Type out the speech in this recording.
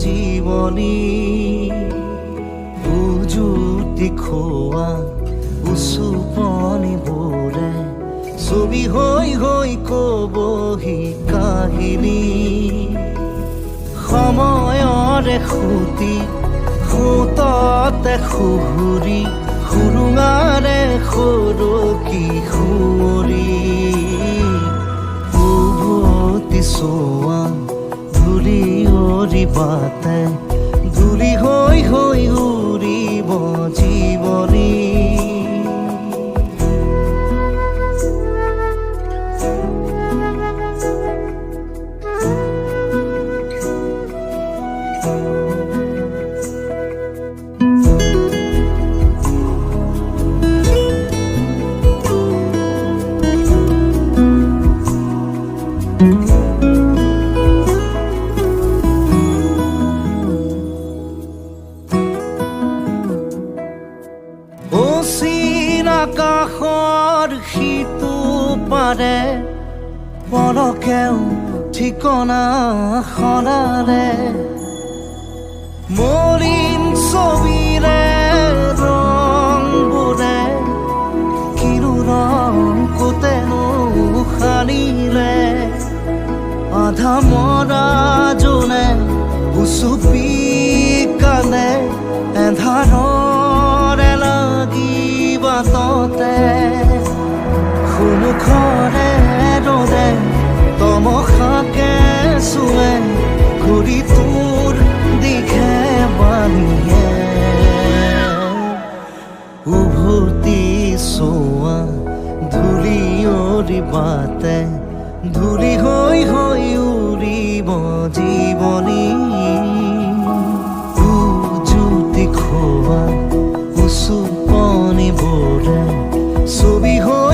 জীৱনী উজুতি খোৱা উচুপনিবোৰে ছবি হৈ হৈ কবহি কাহিনী সময়ৰে সুতি সুততে সুহুৰি সুৰুঙাৰে সৰকি সুঁৱৰি উভতি চোৱা ধূলি অৰিবাতে ধূলি হৈ হৈ উৰিব জীৱনী আকাশৰ সিটো পাৰে পলকেও ঠিকনা সলালে মলিন ছবিৰে ৰংবোৰে কিনো ৰং কোতেনো সানিলে আধা মৰা জোনে উচুপি কানে এন্ধাৰৰে লাগি বাটতে সুমুখৰে ৰ'দে তমসাকে চুৱে ঘূৰি তোৰ দিশে বালিয়ে উভতি চোৱা ধূলি অৰিবাতে ধূলি হৈ হৈ উৰিব জীৱনী উজুতি খোৱা উচুপনিবোৰে ছবি হৈ